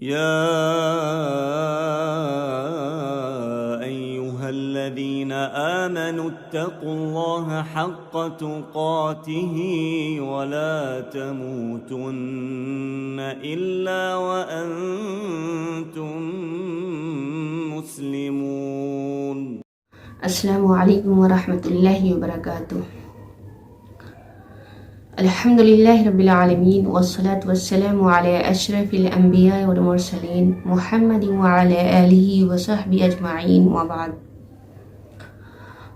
يا أيها الذين آمنوا اتقوا الله حق تقاته ولا تموتن إلا وأنتم مسلمون. السلام علیکم ورحمۃ اللہ وبرکاتہ. الحمد للہ رب العالمین والصلاة والسلام علی اشرف الانبیاء والمرسلین محمد وعلی آلہ وصحبہ اجمعین وبعد.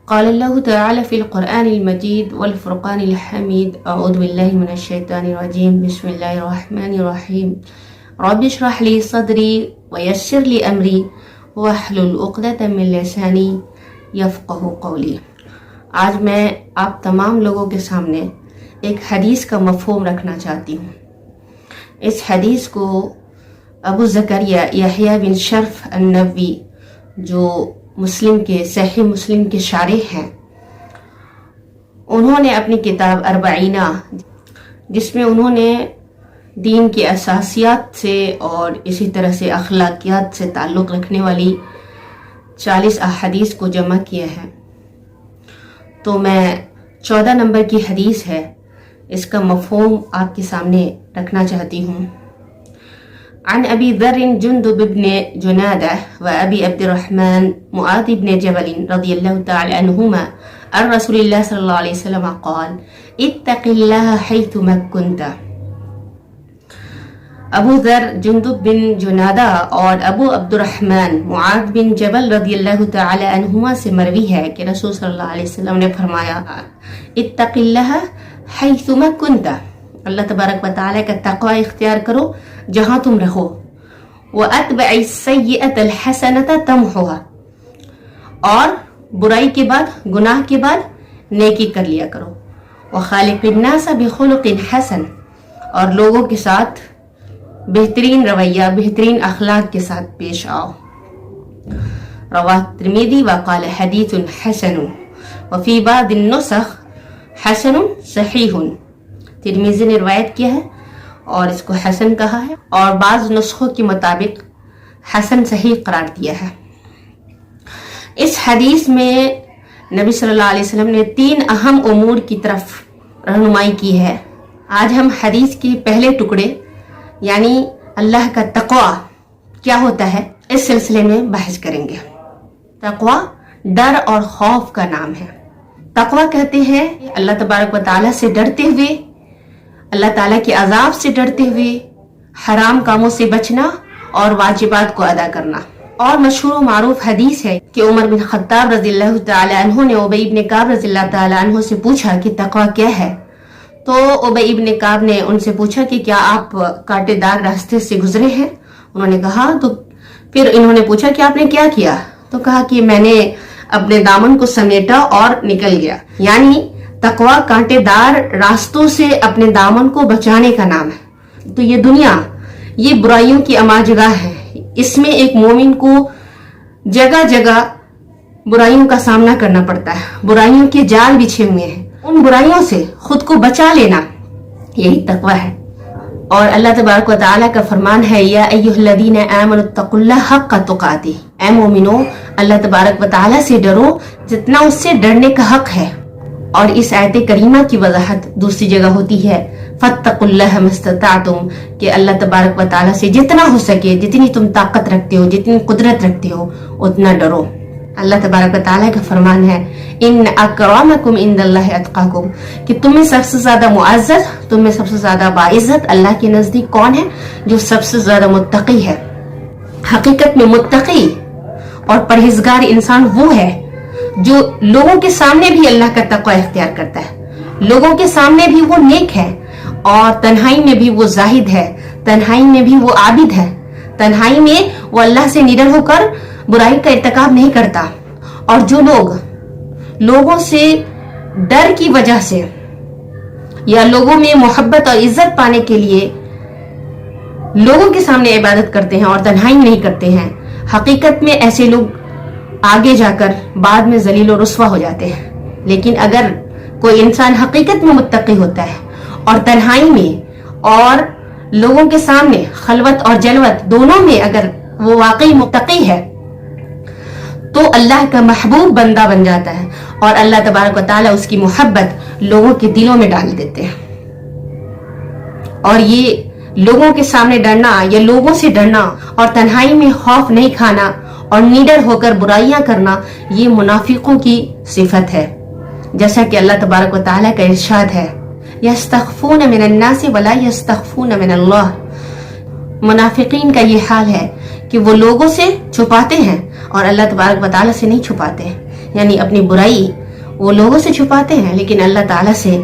قال اللہ تعالی فی القرآن المجید والفرقان الحمید. اعوذ باللہ من الشیطان الرجیم. بسم اللہ الرحمن الرحیم. رب اشرح لی صدری ویسر لی امری واحلل عقدۃ من لسانی یفقہ قولی. آج میں آپ تمام لوگوں کے سامنے ایک حدیث کا مفہوم رکھنا چاہتی ہوں. اس حدیث کو ابو زکریا یحییٰ بن شرف النووی جو صحیح مسلم کے شارح ہیں، انہوں نے اپنی کتاب اربعینہ، جس میں انہوں نے دین کی اساسیات سے اور اسی طرح سے اخلاقیات سے تعلق رکھنے والی 40 احادیث کو جمع کیا ہے. تو میں 14 نمبر کی حدیث ہے، اس کا مفہوم آپ کے سامنے رکھنا چاہتی ہوں. عن ابی ذر جندب بن جنادہ و ابی عبد الرحمن معاذ بن جبل رضی اللہ تعالی عنہما عن رسول اللہ صلی اللہ علیہ وسلم قال اتق اللہ حیثما کنت. ابو ذر جندب بن جنادہ اور ابو عبد الرحمن معاذ بن جبل رضی اللہ تعالی عنہما سے مروی ہے کہ رسول صلی اللہ علیہ وسلم نے فرمایا اتق اللہ حیثما کنت، اللہ تبارک و تعالی کا تقوی اختیار کرو جہاں تم رہو. وَأَتْبَعِ السَّيِّئَةَ الْحَسَنَةَ تَمْحُوهَا، اور برائی کے بعد، گناہ کے بعد نیکی کر لیا کرو. وَخَالِقِ النَّاسَ بِخُلُقٍ حَسَنٍ، اور لوگوں کے ساتھ بہترین رویہ، بہترین اخلاق کے ساتھ پیش آؤ. رواہ ترمذی وقال حدیث حسن وفی بعض النسخ حسن صحیح. ترمذی نے روایت کیا ہے اور اس کو حسن کہا ہے، اور بعض نسخوں کے مطابق حسن صحیح قرار دیا ہے. اس حدیث میں نبی صلی اللہ علیہ وسلم نے 3 اہم امور کی طرف رہنمائی کی ہے. آج ہم حدیث کے پہلے ٹکڑے یعنی اللہ کا تقوی کیا ہوتا ہے اس سلسلے میں بحث کریں گے. تقوی ڈر اور خوف کا نام ہے. تقوی کہتے ہیں اللہ تبارک و تعالیٰ سے ڈرتے ہوئے، اللہ تعالیٰ کے عذاب سے ڈرتے ہوئے، حرام کاموں سے بچنا اور واجبات کو ادا کرنا. اور مشہور و معروف حدیث ہے کہ عمر بن خطاب رضی اللہ تعالی عنہ نے ابی بن کعب رضی اللہ تعالی عنہ سے پوچھا کہ تقوی کیا ہے. تو ابی بن کعب نے ان سے پوچھا کہ کیا آپ کانٹے دار راستے سے گزرے ہیں؟ انہوں نے کہا. تو پھر انہوں نے پوچھا کہ آپ نے کیا کیا؟ تو کہا کہ میں نے اپنے دامن کو سمیٹا اور نکل گیا. یعنی تقوی کانٹے دار راستوں سے اپنے دامن کو بچانے کا نام ہے. تو یہ دنیا، یہ برائیوں کی اماجگاہ ہے. اس میں ایک مومن کو جگہ جگہ برائیوں کا سامنا کرنا پڑتا ہے. برائیوں کے جال بچھے ہوئے ہیں، ان برائیوں سے خود کو بچا لینا یہی تقوی ہے. اور اللہ تبارک و تعالیٰ کا فرمان ہے یا ایھا الذین آمنوا اتقوا اللہ حق تقاتہ، اے مومنو اللہ تبارک و تعالیٰ سے ڈرو جتنا اس سے ڈرنے کا حق ہے. اور اس آیت کریمہ کی وضاحت دوسری جگہ ہوتی ہے فاتقوا اللہ ما استطعتم، کہ اللہ تبارک و تعالیٰ سے جتنا ہو سکے، جتنی تم طاقت رکھتے ہو، جتنی قدرت رکھتے ہو اتنا ڈرو. اللہ تبارک و تعالیٰ کا فرمان ہے ان اکرمکم عند اللہ اتقاکم، کہ تم میں سب سے زیادہ معزز، تم میں سب سے زیادہ باعزت اللہ کے نزدیک کون ہے؟ جو سب سے زیادہ متقی ہے. حقیقت میں متقی اور پرہیزگار انسان وہ ہے جو لوگوں کے سامنے بھی اللہ کا تقوی اختیار کرتا ہے، لوگوں کے سامنے بھی وہ نیک ہے، اور تنہائی میں بھی وہ زاہد ہے، تنہائی میں بھی وہ عابد ہے، تنہائی میں وہ اللہ سے نڈر ہو کر برائی کا ارتکاب نہیں کرتا. اور جو لوگ لوگوں سے ڈر کی وجہ سے یا لوگوں میں محبت اور عزت پانے کے لیے لوگوں کے سامنے عبادت کرتے ہیں اور تنہائی نہیں کرتے ہیں، حقیقت میں ایسے لوگ آگے جا کر بعد میں ذلیل و رسوا ہو جاتے ہیں. لیکن اگر کوئی انسان حقیقت میں متقی ہوتا ہے اور تنہائی میں اور لوگوں کے سامنے خلوت اور جلوت دونوں میں اگر وہ واقعی متقی ہے تو اللہ کا محبوب بندہ بن جاتا ہے، اور اللہ تبارک و تعالیٰ اس کی محبت لوگوں کے دلوں میں ڈال دیتے ہیں۔ اور یہ لوگوں کے سامنے ڈرنا یا لوگوں سے ڈرنا اور تنہائی میں خوف نہیں کھانا اور نیڈر ہو کر برائیاں کرنا، یہ منافقوں کی صفت ہے، جیسا کہ اللہ تبارک و تعالیٰ کا ارشاد ہے یستخفون من الناس ولا یستخفون من اللہ۔ منافقین کا یہ حال ہے کہ وہ لوگوں سے چھپاتے ہیں اور اللہ تبارک و تعالیٰ سے نہیں چھپاتے، یعنی اپنی برائی وہ لوگوں سے چھپاتے ہیں لیکن اللہ تعالیٰ سے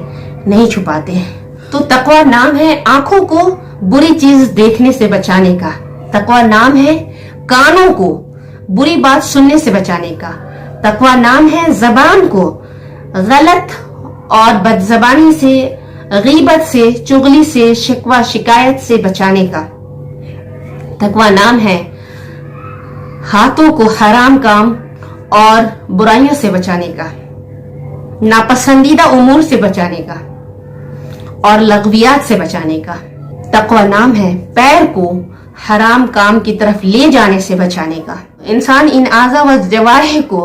نہیں چھپاتے ہیں۔ تو تقوی نام ہے آنکھوں کو بری چیز دیکھنے سے بچانے کا، تقوی نام ہے کانوں کو بری بات سننے سے بچانے کا، تقوی نام ہے زبان کو غلط اور بد زبانی سے، غیبت سے، چغلی سے، شکوہ شکایت سے بچانے کا، تقوی نام ہے ہاتھوں کو حرام کام اور برائیوں سے بچانے کا، ناپسندیدہ امور سے بچانے کا اور لغویات سے بچانے کا۔ تقوی نام ہے پیر کو حرام کام کی طرف لے جانے سے بچانے کا۔ انسان ان اعضاء و جوارح کو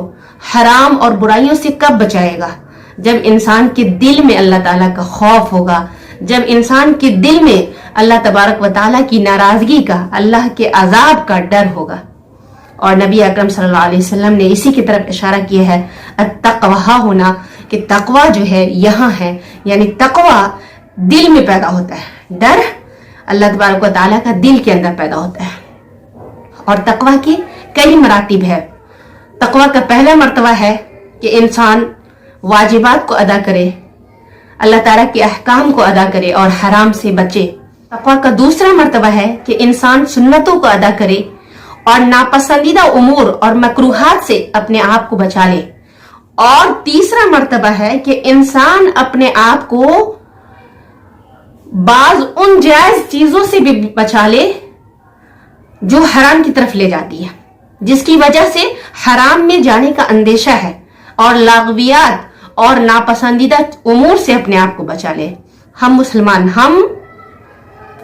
حرام اور برائیوں سے کب بچائے گا؟ جب انسان کے دل میں اللہ تعالیٰ کا خوف ہوگا، جب انسان کے دل میں اللہ تبارک و تعالیٰ کی ناراضگی کا، اللہ کے عذاب کا ڈر ہوگا۔ اور نبی اکرم صلی اللہ علیہ وسلم نے اسی کی طرف اشارہ کیا ہے، التقوی ہونا، کہ تقوی جو ہے یہاں ہے، یعنی تقوی دل میں پیدا ہوتا ہے، ڈر اللہ تبارک و تعالیٰ کا دل کے اندر پیدا ہوتا ہے۔ اور تقوی کی کئی مراتب ہے۔ تقوی کا پہلا مرتبہ ہے کہ انسان واجبات کو ادا کرے، اللہ تعالیٰ کے احکام کو ادا کرے اور حرام سے بچے۔ تقوی کا دوسرا مرتبہ ہے کہ انسان سنتوں کو ادا کرے اور ناپسندیدہ امور اور مکروہات سے اپنے آپ کو بچا لے۔ اور تیسرا مرتبہ ہے کہ انسان اپنے آپ کو بعض ان جائز چیزوں سے بھی بچا لے جو حرام کی طرف لے جاتی ہے، جس کی وجہ سے حرام میں جانے کا اندیشہ ہے، اور لاغویات اور ناپسندیدہ امور سے اپنے آپ کو بچا لے۔ ہم مسلمان، ہم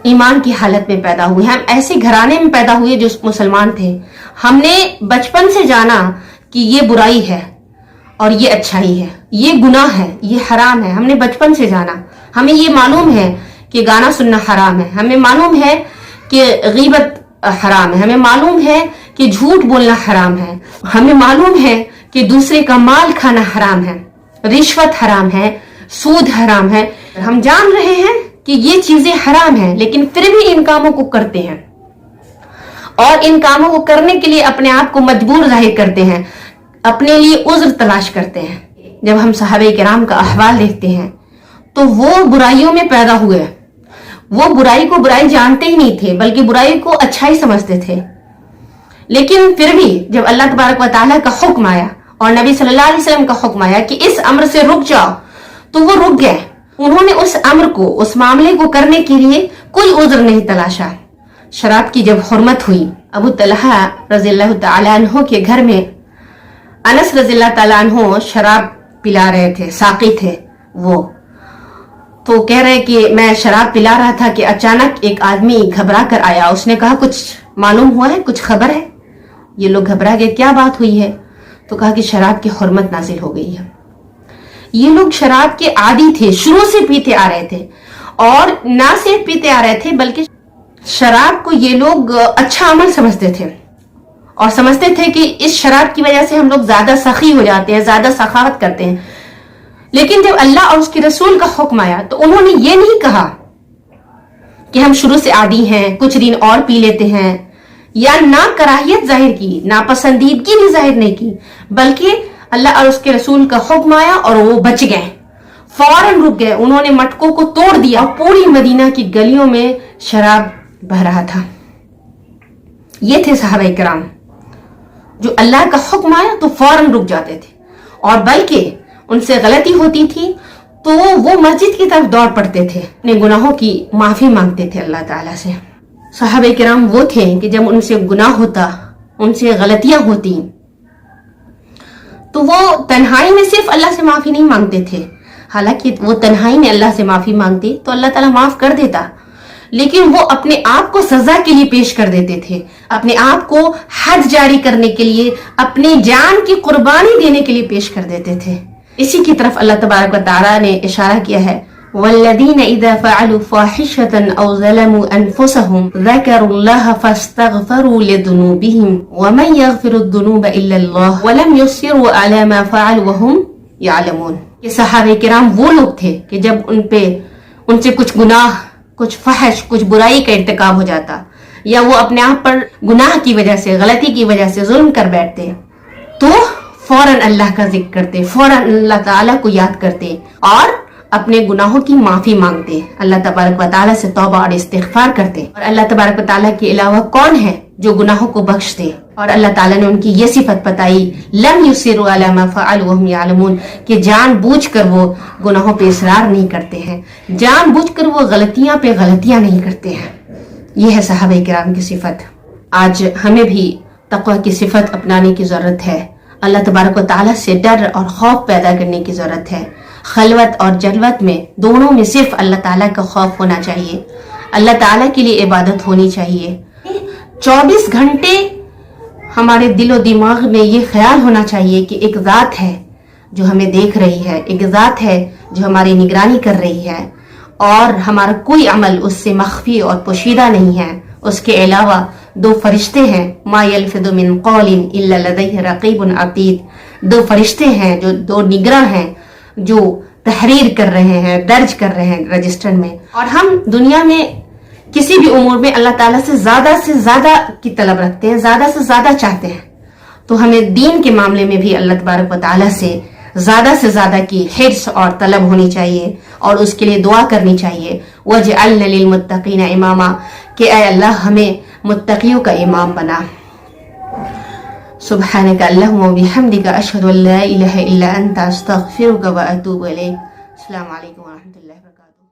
ایمان کی حالت میں پیدا ہوئے، ہم ایسے گھرانے میں پیدا ہوئے جو مسلمان تھے، ہم نے بچپن سے جانا کہ یہ برائی ہے اور یہ اچھائی ہے، یہ گناہ ہے، یہ حرام ہے، ہم نے بچپن سے جانا۔ ہمیں یہ معلوم ہے کہ گانا سننا حرام ہے، ہمیں معلوم ہے کہ غیبت حرام ہے، ہمیں معلوم ہے کہ جھوٹ بولنا حرام ہے، ہمیں معلوم ہے کہ دوسرے کا مال کھانا حرام ہے، رشوت حرام ہے، سود حرام ہے۔ ہم جان رہے ہیں کہ یہ چیزیں حرام ہیں، لیکن پھر بھی ان کاموں کو کرتے ہیں، اور ان کاموں کو کرنے کے لیے اپنے آپ کو مجبور ظاہر کرتے ہیں، اپنے لیے عذر تلاش کرتے ہیں۔ جب ہم صحابہ کرام کا احوال دیکھتے ہیں تو وہ برائیوں میں پیدا ہوئے، وہ برائی کو برائی جانتے ہی نہیں تھے بلکہ برائی کو اچھائی سمجھتے تھے، لیکن پھر بھی جب اللہ تبارک و تعالیٰ کا حکم آیا اور نبی صلی اللہ علیہ وسلم کا حکم آیا کہ اس امر سے رک جاؤ، تو وہ رک گئے۔ انہوں نے اس امر کو، اس معاملے کو کرنے کے لیے کوئی عذر نہیں تلاشا۔ شراب کی جب حرمت ہوئی، ابو طلحہ رضی اللہ تعالیٰ عنہ کے گھر میں انس رضی اللہ تعالیٰ عنہ شراب پلا رہے تھے، ساقی تھے وہ، تو کہہ رہے کہ میں شراب پلا رہا تھا کہ اچانک ایک آدمی گھبرا کر آیا، اس نے کہا کچھ معلوم ہوا ہے، کچھ خبر ہے؟ یہ لوگ گھبرا گئے، کیا بات ہوئی ہے؟ تو کہا کہ شراب کی حرمت نازل ہو گئی ہے۔ یہ لوگ شراب کے عادی تھے، شروع سے پیتے آ رہے تھے، اور نہ صرف پیتے آ رہے تھے بلکہ شراب کو یہ لوگ اچھا عمل سمجھتے تھے، اور سمجھتے تھے کہ اس شراب کی وجہ سے ہم لوگ زیادہ سخی ہو جاتے ہیں، زیادہ سخاوت کرتے ہیں۔ لیکن جب اللہ اور اس کے رسول کا حکم آیا تو انہوں نے یہ نہیں کہا کہ ہم شروع سے عادی ہیں، کچھ دن اور پی لیتے ہیں، یا نہ کراہیت ظاہر کی، ناپسندیدگی بھی ظاہر نہیں کی، بلکہ اللہ اور اس کے رسول کا حکم آیا اور وہ بچ گئے، فوراً رک گئے۔ انہوں نے مٹکوں کو توڑ دیا، پوری مدینہ کی گلیوں میں شراب بہ رہا تھا۔ یہ تھے صحابہ کرام جو اللہ کا حکم آیا تو فوراً رک جاتے تھے، اور بلکہ ان سے غلطی ہوتی تھی تو وہ مسجد کی طرف دوڑ پڑتے تھے، اپنے گناہوں کی معافی مانگتے تھے اللہ تعالیٰ سے۔ صحابہ کرام وہ تھے کہ جب ان سے گناہ ہوتا، ان سے غلطیاں ہوتی، تو وہ تنہائی میں صرف اللہ سے معافی نہیں مانگتے تھے، حالانکہ وہ تنہائی میں اللہ سے معافی مانگتے تو اللہ تعالیٰ معاف کر دیتا، لیکن وہ اپنے آپ کو سزا کے لیے پیش کر دیتے تھے، اپنے آپ کو حد جاری کرنے کے لیے، اپنی جان کی قربانی دینے کے لیے پیش کر دیتے تھے۔ اسی کی طرف اللہ تبارک و تعالیٰ نے اشارہ کیا ہے، وَالَّذِينَ إِذَا فَعَلُوا فَاحِشَةً أَوْ ظَلَمُوا أَنفُسَهُمْ ذَكَرُوا اللَّهَ فَاسْتَغْفَرُوا لِذُنُوبِهِمْ وَمَنْ يَغْفِرُ الذُّنُوبَ إِلَّا اللَّهُ وَلَمْ يُصِرُّوا عَلَى مَا فَعَلُوا وَهُمْ يَعْلَمُونَ۔ کہ صحابہ کرام وہ لوگ تھے کہ جب ان سے کچھ گناہ، کچھ فحش، کچھ برائی کا ارتکاب ہو جاتا، یا وہ اپنے آپ پر گناہ کی وجہ سے، غلطی کی وجہ سے ظلم کر بیٹھتے، تو فوراً اللہ کا ذکر کرتے، فوراً اللہ تعالیٰ کو یاد کرتے اور اپنے گناہوں کی معافی مانگتے، اللہ تبارک و تعالیٰ سے توبہ اور استغفار کرتے۔ اور اللہ تبارک و تعالیٰ کے علاوہ کون ہے جو گناہوں کو بخش دے؟ اور اللہ تعالیٰ نے ان کی یہ صفت بتائی، لم یصروا علی ما فعلوا وهم یعلمون، کہ جان بوجھ کر وہ گناہوں پہ اصرار نہیں کرتے ہیں، جان بوجھ کر وہ غلطیاں پہ غلطیاں نہیں کرتے ہیں۔ یہ ہے صحابہ کرام کی صفت۔ آج ہمیں بھی تقوی کی صفت اپنانے کی ضرورت ہے، اللہ تبارک و تعالیٰ سے ڈر اور خوف پیدا کرنے کی ضرورت ہے۔ خلوت اور جلوت میں دونوں میں صرف اللہ تعالیٰ کا خوف ہونا چاہیے، اللہ تعالیٰ کے لیے عبادت ہونی چاہیے۔ 24 گھنٹے ہمارے دل و دماغ میں یہ خیال ہونا چاہیے کہ ایک ذات ہے جو ہمیں دیکھ رہی ہے، ایک ذات ہے جو ہماری نگرانی کر رہی ہے، اور ہمارا کوئی عمل اس سے مخفی اور پوشیدہ نہیں ہے۔ اس کے علاوہ 2 فرشتے ہیں، ما یلفظ من قول الا لدیہ رقیب عتید، 2 فرشتے ہیں جو 2 نگراں ہیں جو تحریر کر رہے ہیں، درج کر رہے ہیں رجسٹر میں۔ اور ہم دنیا میں کسی بھی امور میں اللہ تعالیٰ سے زیادہ کی طلب رکھتے ہیں، زیادہ سے زیادہ چاہتے ہیں، تو ہمیں دین کے معاملے میں بھی اللہ تبارک و تعالیٰ سے زیادہ کی حرص اور طلب ہونی چاہیے، اور اس کے لیے دعا کرنی چاہیے، وَجْعَلْنَا لِلْمُتَّقِينَ إِمَامًا، کہ اے اللہ ہمیں متقیوں کا امام بنا۔ سبحانک اللہم و بحمدک، اشہد ان لا الہ الا انت، استغفرک و اتوب الیک۔ السلام علیکم و رحمۃ اللہ وبرکاتہ۔